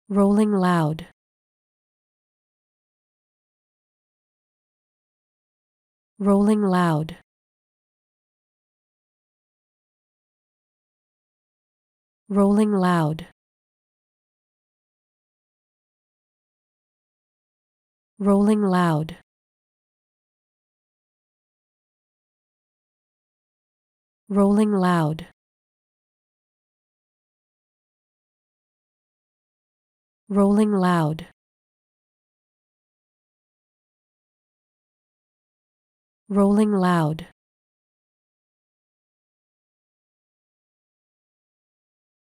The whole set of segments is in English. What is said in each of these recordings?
rolling loud, rolling loud, rolling loud, rolling loud, rolling loud, rolling loud, rolling loud,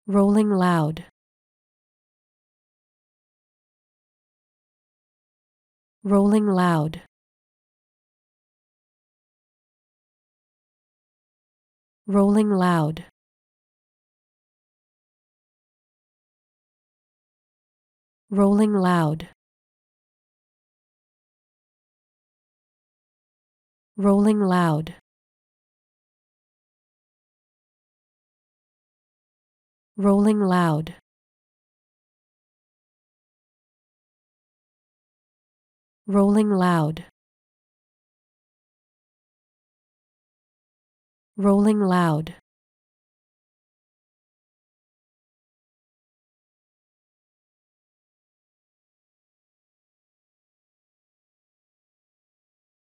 rolling loud, rolling loud, rolling loud, rolling loud, rolling loud, rolling loud, rolling loud, rolling loud,